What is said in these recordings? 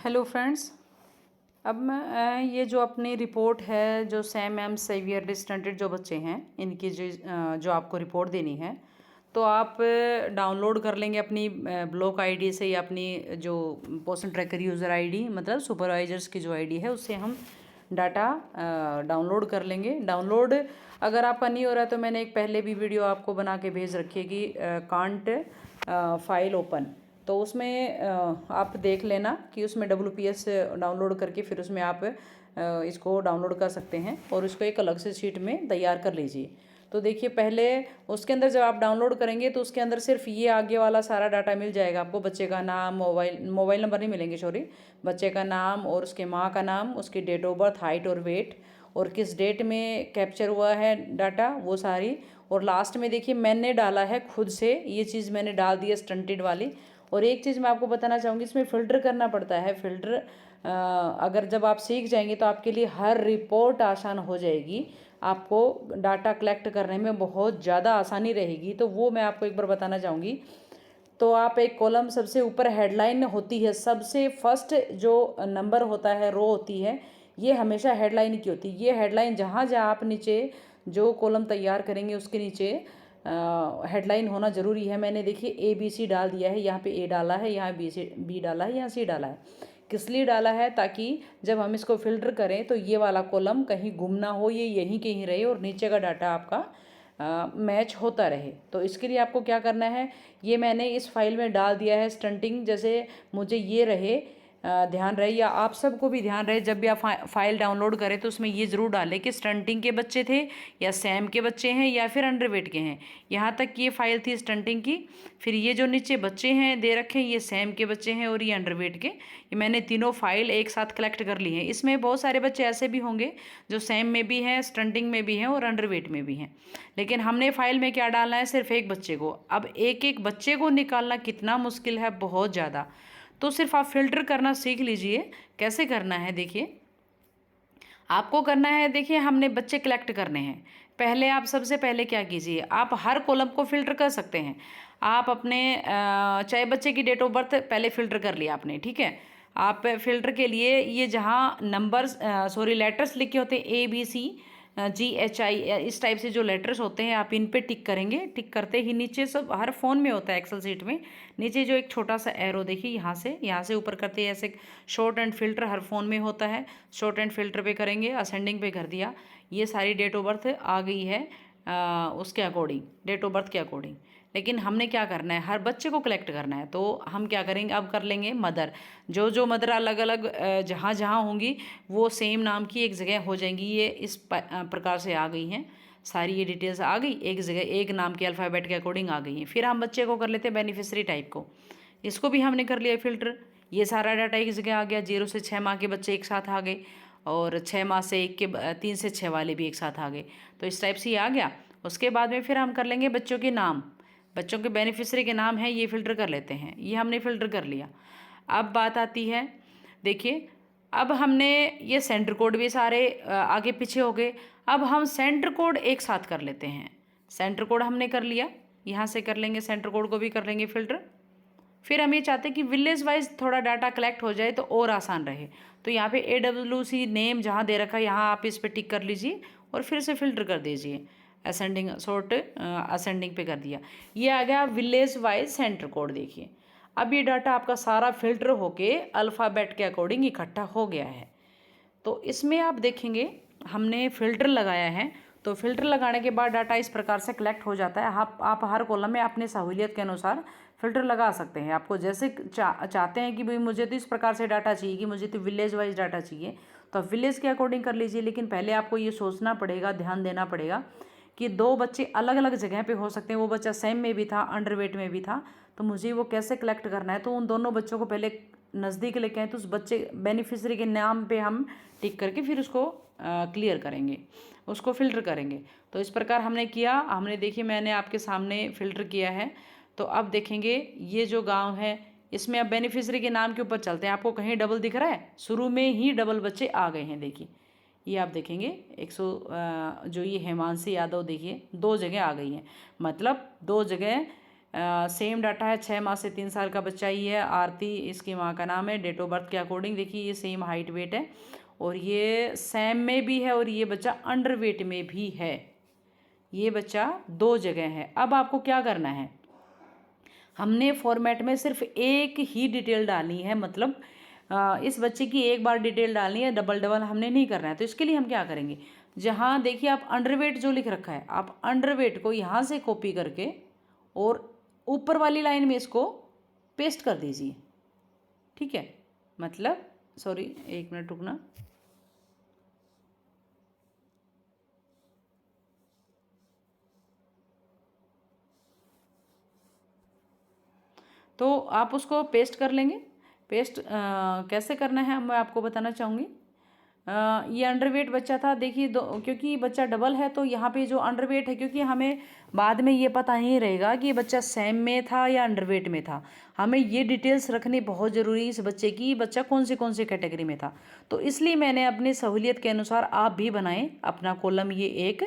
Hello friends. अब मैं ये जो अपनी रिपोर्ट है, जो सैम एम सेवियर डिस्टेंटेड जो बच्चे हैं, इनकी जो आपको रिपोर्ट देनी है, तो आप डाउनलोड कर लेंगे अपनी ब्लॉक आईडी से या अपनी जो पोर्शन ट्रैकर यूज़र आईडी, मतलब सुपरवाइजर्स की जो आईडी है, उससे हम डाटा डाउनलोड कर लेंगे। डाउनलोड अगर आपका नहीं हो रहा है तो मैंने एक पहले भी वीडियो आपको बना के भेज रखी है कि कांट फाइल ओपन, तो उसमें आप देख लेना कि उसमें WPS डाउनलोड करके फिर उसमें आप इसको डाउनलोड कर सकते हैं और उसको एक अलग से शीट में तैयार कर लीजिए। तो देखिए, पहले उसके अंदर जब आप डाउनलोड करेंगे तो उसके अंदर सिर्फ ये आगे वाला सारा डाटा मिल जाएगा आपको। बच्चे का नाम, मोबाइल नंबर नहीं मिलेंगे, सॉरी, बच्चे का नाम और उसके माँ का नाम, उसकी डेट ऑफ बर्थ, हाइट और वेट, और किस डेट में कैप्चर हुआ है डाटा, वो सारी। और लास्ट में देखिए, मैंने डाला है खुद से, ये चीज़ मैंने डाल दी है स्टंटेड वाली। और एक चीज़ मैं आपको बताना चाहूँगी, इसमें फ़िल्टर करना पड़ता है। फ़िल्टर अगर जब आप सीख जाएंगे तो आपके लिए हर रिपोर्ट आसान हो जाएगी, आपको डाटा कलेक्ट करने में बहुत ज़्यादा आसानी रहेगी। तो वो मैं आपको एक बार बताना चाहूँगी। तो आप एक कॉलम, सबसे ऊपर हेडलाइन होती है, सबसे फर्स्ट जो नंबर होता है, रो होती है, ये हमेशा हेडलाइन की होती है। ये हेडलाइन जहाँ जहाँ आप नीचे जो कॉलम तैयार करेंगे उसके नीचे हेडलाइन होना ज़रूरी है। मैंने देखिए ABC डाल दिया है, यहाँ पे A डाला है, यहाँ बी डाला है, यहाँ C डाला है। किस लिए डाला है? ताकि जब हम इसको फिल्टर करें तो ये वाला कॉलम कहीं गुम ना हो, ये यहीं कहीं रहे और नीचे का डाटा आपका मैच होता रहे। तो इसके लिए आपको क्या करना है, ये मैंने इस फाइल में डाल दिया है स्टंटिंग, जैसे मुझे ये रहे, ध्यान रहे, या आप सबको भी ध्यान रहे, जब भी आप फाइल डाउनलोड करें तो उसमें ये ज़रूर डालें कि स्टंटिंग के बच्चे थे या सैम के बच्चे हैं या फिर अंडरवेट के हैं। यहाँ तक ये फाइल थी स्टंटिंग की। फिर ये जो नीचे बच्चे हैं दे रखे हैं, ये सैम के बच्चे हैं और ये अंडरवेट के। ये मैंने तीनों फाइल एक साथ कलेक्ट कर ली हैं। इसमें बहुत सारे बच्चे ऐसे भी होंगे जो सैम में भी हैं, स्टंटिंग में भी हैं और अंडरवेट में भी हैं, लेकिन हमने फाइल में क्या डालना है, सिर्फ एक बच्चे को। अब एक एक बच्चे को निकालना कितना मुश्किल है, बहुत ज़्यादा। तो सिर्फ आप फिल्टर करना सीख लीजिए। कैसे करना है देखिए, आपको करना है, देखिए हमने बच्चे कलेक्ट करने हैं। पहले आप सबसे पहले क्या कीजिए, आप हर कॉलम को फिल्टर कर सकते हैं। आप अपने चाहे बच्चे की डेट ऑफ बर्थ पहले फिल्टर कर लिया आपने, ठीक है। आप फिल्टर के लिए ये जहाँ नंबर्स, सॉरी, लेटर्स लिखे होते हैं ABC GHI, इस टाइप से जो लेटर्स होते हैं, आप इन पे टिक करेंगे। टिक करते ही नीचे, सब हर फ़ोन में होता है, एक्सेल सीट में नीचे जो एक छोटा सा एरो देखिए, यहाँ से ऊपर करते हैं ऐसे। Short and filter her phone में होता है, शॉर्ट एंड फिल्टर पे करेंगे, असेंडिंग पे कर दिया। ये सारी डेट ऑफ बर्थ आ गई है उसके अकॉर्डिंग, डेट ऑफ बर्थ के अकॉर्डिंग। लेकिन हमने क्या करना है, हर बच्चे को कलेक्ट करना है। तो हम क्या करेंगे, अब कर लेंगे मदर। जो जो मदर अलग अलग जहाँ जहाँ होंगी वो सेम नाम की एक जगह हो जाएंगी। ये इस प्रकार से आ गई हैं सारी, ये डिटेल्स आ गई एक जगह, एक नाम के अल्फ़ाबेट के अकॉर्डिंग आ गई हैं। फिर हम बच्चे को कर लेते हैं बेनिफिशरी टाइप को, इसको भी हमने कर लिया फिल्टर। ये सारा डाटा एक जगह आ गया। 0 से 6 माह के बच्चे एक साथ आ गए और 6 माह से 3 से 6 वाले भी एक साथ आ गए। तो इस टाइप से ये आ गया। उसके बाद में फिर हम कर लेंगे बच्चों के नाम, बच्चों के बेनिफिशरी के नाम हैं, ये फिल्टर कर लेते हैं। ये हमने फिल्टर कर लिया। अब बात आती है, देखिए, अब हमने ये सेंटर कोड भी सारे आगे पीछे हो गए। अब हम सेंटर कोड एक साथ कर लेते हैं। सेंटर कोड हमने कर लिया, यहाँ से कर लेंगे, सेंटर कोड को भी कर लेंगे फिल्टर। फिर हम ये चाहते हैं कि विलेज वाइज थोड़ा डाटा कलेक्ट हो जाए तो और आसान रहे। तो यहाँ पे AWC नेम जहाँ दे रखा है, यहाँ आप इस पर टिक कर लीजिए और फिर से फिल्टर कर दीजिए। असेंडिंग, सॉर्ट असेंडिंग पे कर दिया। ये आ गया विलेज वाइज सेंटर कोड। देखिए, अब ये डाटा आपका सारा फिल्टर होके अल्फ़ाबेट के अकॉर्डिंग इकट्ठा हो गया है। तो इसमें आप देखेंगे हमने फ़िल्टर लगाया है। तो फ़िल्टर लगाने के बाद डाटा इस प्रकार से कलेक्ट हो जाता है। आप हर कॉलम में अपने सहूलियत के अनुसार फ़िल्टर लगा सकते हैं। आपको जैसे चाहते हैं कि भाई मुझे तो इस प्रकार से डाटा चाहिए, कि मुझे तो विलेज वाइज डाटा चाहिए, तो आप विलेज के अकॉर्डिंग कर लीजिए। लेकिन पहले आपको ये सोचना पड़ेगा, ध्यान देना पड़ेगा कि दो बच्चे अलग अलग जगह पे हो सकते हैं। वो बच्चा सेम में भी था, अंडरवेट में भी था, तो मुझे वो कैसे कलेक्ट करना है। तो उन दोनों बच्चों को पहले नज़दीक लेके आए, तो उस बच्चे बेनिफिशरी के नाम पे हम टिक करके फिर उसको क्लियर करेंगे, उसको फ़िल्टर करेंगे। तो इस प्रकार हमने किया। हमने, देखिए, मैंने आपके सामने फ़िल्टर किया है। तो अब देखेंगे ये जो गांव है, इसमें अब बेनिफिशरी के नाम के ऊपर चलते हैं। आपको कहीं डबल दिख रहा है? शुरू में ही डबल बच्चे आ गए हैं। देखिए, ये आप देखेंगे 100, जो ये हेमांशी यादव, देखिए 2 जगह आ गई हैं, मतलब 2 जगह सेम डाटा है, 6 माह से 3 साल का बच्चा ही है। आरती इसकी माँ का नाम है। डेट ऑफ बर्थ के अकॉर्डिंग देखिए ये सेम हाइट वेट है, और ये सैम में भी है और ये बच्चा अंडर वेट में भी है। ये बच्चा 2 जगह है। अब आपको क्या करना है, हमने फॉर्मेट में सिर्फ एक ही डिटेल डालनी है, मतलब इस बच्चे की एक बार डिटेल डालनी है, डबल डबल हमने नहीं करना है। तो इसके लिए हम क्या करेंगे, जहाँ देखिए आप अंडरवेट जो लिख रखा है, आप अंडरवेट को यहाँ से कॉपी करके और ऊपर वाली लाइन में इसको पेस्ट कर दीजिए। ठीक है, मतलब सॉरी 1 मिनट रुकना। तो आप उसको पेस्ट कर लेंगे। पेस्ट कैसे करना है मैं आपको बताना चाहूँगी। ये अंडरवेट बच्चा था, देखिए क्योंकि बच्चा डबल है तो यहाँ पे जो अंडरवेट है, क्योंकि हमें बाद में ये पता नहीं रहेगा कि ये बच्चा सैम में था या अंडरवेट में था, हमें ये डिटेल्स रखनी बहुत ज़रूरी है इस बच्चे की, बच्चा कौन से कैटेगरी में था। तो इसलिए मैंने अपनी सहूलियत के अनुसार, आप भी बनाएं अपना कॉलम ये एक,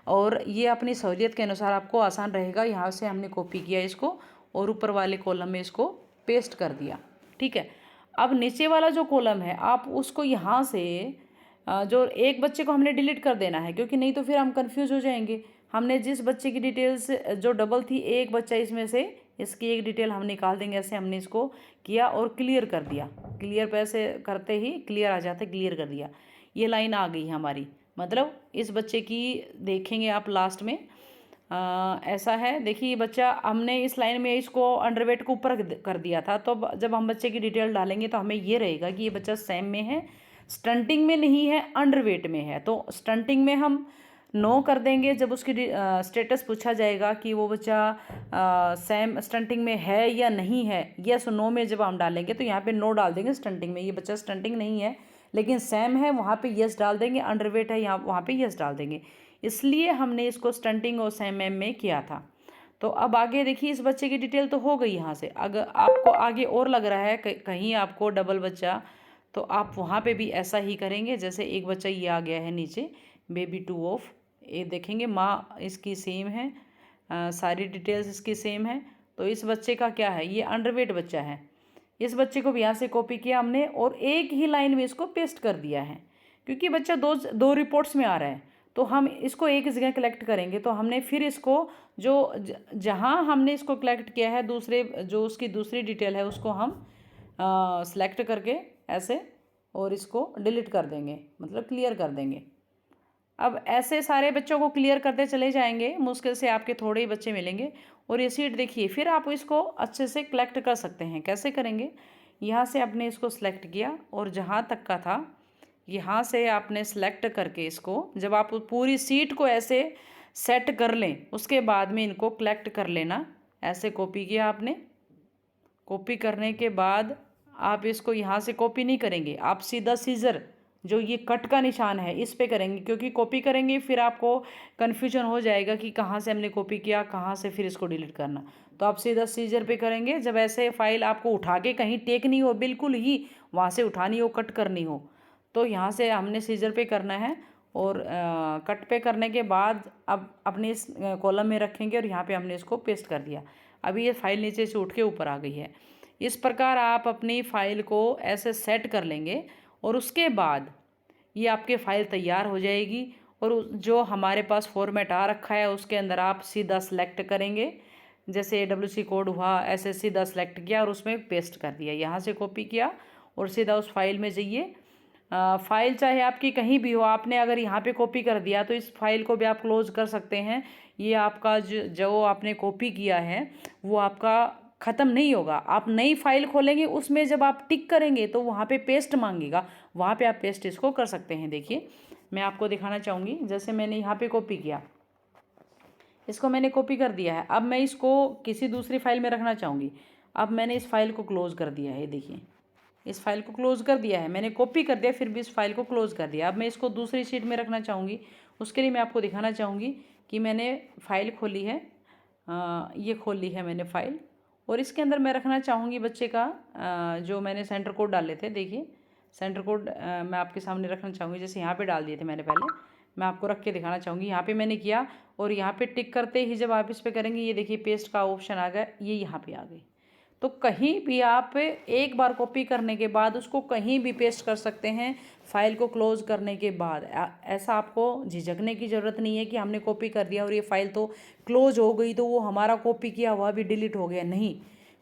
और ये अपनी सहूलियत के अनुसार आपको आसान रहेगा। यहाँ से हमने कॉपी किया इसको और ऊपर वाले कॉलम में इसको पेस्ट कर दिया। ठीक है, अब नीचे वाला जो कॉलम है आप उसको यहाँ से जो एक बच्चे को हमने डिलीट कर देना है, क्योंकि नहीं तो फिर हम कंफ्यूज हो जाएंगे। हमने जिस बच्चे की डिटेल्स जो डबल थी, एक बच्चा इसमें से, इसकी एक डिटेल हम निकाल देंगे। ऐसे हमने इसको किया और क्लियर कर दिया। क्लियर पे ऐसे करते ही क्लियर आ जाता है, क्लियर कर दिया। ये लाइन आ गई हमारी, मतलब इस बच्चे की देखेंगे आप लास्ट में ऐसा है। देखिए बच्चा, हमने इस लाइन में इसको अंडरवेट को ऊपर कर दिया था, तो जब हम बच्चे की डिटेल डालेंगे तो हमें ये रहेगा कि ये बच्चा सैम में है, स्टंटिंग में नहीं है, अंडरवेट में है। तो स्टंटिंग में हम नो कर देंगे। जब उसकी स्टेटस पूछा जाएगा कि वो बच्चा सैम स्टंटिंग में है या नहीं है, यस और नो में जब हम डालेंगे तो यहाँ पे नो डाल देंगे स्टंटिंग में, ये बच्चा स्टंटिंग नहीं है लेकिन सैम है, वहाँ पे यस डाल देंगे। अंडरवेट है यहाँ, वहाँ पे यस डाल देंगे। इसलिए हमने इसको स्टंटिंग और सैम एम में किया था। तो अब आगे देखिए, इस बच्चे की डिटेल तो हो गई यहाँ से। अगर आपको आगे और लग रहा है कहीं आपको डबल बच्चा, तो आप वहाँ पे भी ऐसा ही करेंगे। जैसे एक बच्चा ये आ गया है नीचे, बेबी 2 ऑफ, ये देखेंगे माँ इसकी सेम है, सारी डिटेल्स इसकी सेम है। तो इस बच्चे का क्या है, ये अंडरवेट बच्चा है। इस बच्चे को भी यहाँ से कॉपी किया हमने और एक ही लाइन में इसको पेस्ट कर दिया है, क्योंकि बच्चा दो रिपोर्ट्स में आ रहा है। तो हम इसको एक जगह कलेक्ट करेंगे, तो हमने फिर इसको जो जहाँ हमने इसको कलेक्ट किया है, दूसरे जो उसकी दूसरी डिटेल है उसको हम सेलेक्ट करके ऐसे और इसको डिलीट कर देंगे, मतलब क्लियर कर देंगे। अब ऐसे सारे बच्चों को क्लियर करते चले जाएंगे, मुश्किल से आपके थोड़े ही बच्चे मिलेंगे। और ये सीट देखिए, फिर आप इसको अच्छे से कलेक्ट कर सकते हैं। कैसे करेंगे, यहाँ से आपने इसको सेलेक्ट किया और जहाँ तक का था यहाँ से आपने सेलेक्ट करके इसको, जब आप पूरी सीट को ऐसे सेट कर लें उसके बाद में इनको कलेक्ट कर लेना। ऐसे कॉपी किया आपने, कॉपी करने के बाद आप इसको यहाँ से कॉपी नहीं करेंगे, आप सीधा सीजर जो ये कट का निशान है इस पे करेंगे, क्योंकि कॉपी करेंगे फिर आपको कन्फ्यूजन हो जाएगा कि कहाँ से हमने कॉपी किया, कहाँ से फिर इसको डिलीट करना। तो आप सीधा सीजर पे करेंगे। जब ऐसे फाइल आपको उठा के कहीं टेक नहीं हो, बिल्कुल ही वहाँ से उठानी हो, कट करनी हो, तो यहाँ से हमने सीजर पे करना है। और कट पे करने के बाद अब अपने इस कॉलम में रखेंगे और यहाँ पे हमने इसको पेस्ट कर दिया। अभी ये फाइल नीचे से उठ के ऊपर आ गई है। इस प्रकार आप अपनी फ़ाइल को ऐसे सेट कर लेंगे और उसके बाद ये आपके फ़ाइल तैयार हो जाएगी। और जो हमारे पास फॉर्मेट आ रखा है उसके अंदर आप सीधा सेलेक्ट करेंगे, जैसे AWC कोड हुआ ऐसे सीधा सेलेक्ट किया और उसमें पेस्ट कर दिया। यहाँ से कॉपी किया और सीधा उस फाइल में जाइए। फाइल चाहे आपकी कहीं भी हो, आपने अगर यहाँ पे कॉपी कर दिया तो इस फाइल को भी आप क्लोज कर सकते हैं। ये आपका जो आपने कॉपी किया है वो आपका ख़त्म नहीं होगा। आप नई फाइल खोलेंगे, उसमें जब आप टिक करेंगे तो वहाँ पे पेस्ट मांगेगा, वहाँ पे आप पेस्ट इसको कर सकते हैं। देखिए मैं आपको दिखाना चाहूँगी, जैसे मैंने यहाँ पे कॉपी किया, इसको मैंने कॉपी कर दिया है। अब मैं इसको किसी दूसरी फाइल में रखना चाहूँगी। अब मैंने इस फाइल को क्लोज़ कर दिया है, देखिए इस फाइल को क्लोज़ कर दिया है, मैंने कॉपी कर दिया फिर भी इस फाइल को क्लोज़ कर दिया। अब मैं इसको दूसरी शीट में रखना चाहूँगी, उसके लिए मैं आपको दिखाना चाहूँगी कि मैंने फ़ाइल खोली है, ये खोल ली है मैंने फ़ाइल, और इसके अंदर मैं रखना चाहूँगी बच्चे का जो मैंने सेंटर कोड डाले थे। देखिए सेंटर कोड मैं आपके सामने रखना चाहूँगी, जैसे यहाँ पे डाल दिए थे मैंने पहले। मैं आपको रख के दिखाना चाहूँगी। यहाँ पे मैंने किया और यहाँ पे टिक करते ही जब आप इस पे करेंगे, ये देखिए पेस्ट का ऑप्शन आ गया, ये यहाँ पे आ गई। तो कहीं भी आप एक बार कॉपी करने के बाद उसको कहीं भी पेस्ट कर सकते हैं फाइल को क्लोज करने के बाद। ऐसा आपको झिझकने की ज़रूरत नहीं है कि हमने कॉपी कर दिया और ये फाइल तो क्लोज हो गई तो वो हमारा कॉपी किया हुआ भी डिलीट हो गया। नहीं,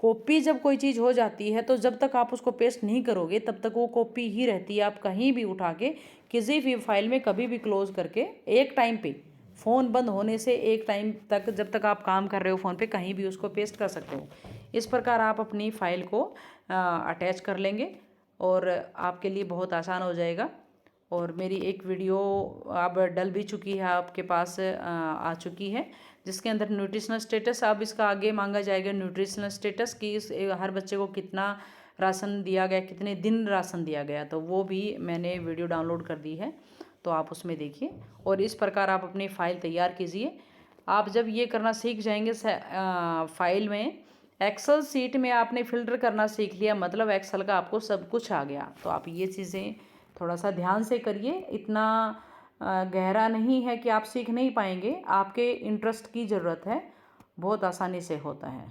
कॉपी जब कोई चीज़ हो जाती है तो जब तक आप उसको पेस्ट नहीं करोगे तब तक वो कॉपी ही रहती है। आप कहीं भी उठा के किसी भी फाइल में कभी भी क्लोज करके एक टाइम पे, फ़ोन बंद होने से एक टाइम तक, जब तक आप काम कर रहे हो फ़ोन पे, कहीं भी उसको पेस्ट कर सकते हो। इस प्रकार आप अपनी फ़ाइल को अटैच कर लेंगे और आपके लिए बहुत आसान हो जाएगा। और मेरी एक वीडियो अब डल भी चुकी है, आपके पास आ चुकी है, जिसके अंदर न्यूट्रिशनल स्टेटस, अब इसका आगे मांगा जाएगा न्यूट्रिशनल स्टेटस कि हर बच्चे को कितना राशन दिया गया, कितने दिन राशन दिया गया, तो वो भी मैंने वीडियो डाउनलोड कर दी है, तो आप उसमें देखिए। और इस प्रकार आप अपनी फ़ाइल तैयार कीजिए। आप जब ये करना सीख जाएंगे फाइल में, एक्सेल सीट में आपने फ़िल्टर करना सीख लिया, मतलब एक्सेल का आपको सब कुछ आ गया। तो आप ये चीज़ें थोड़ा सा ध्यान से करिए, इतना गहरा नहीं है कि आप सीख नहीं पाएंगे, आपके इंटरेस्ट की ज़रूरत है, बहुत आसानी से होता है।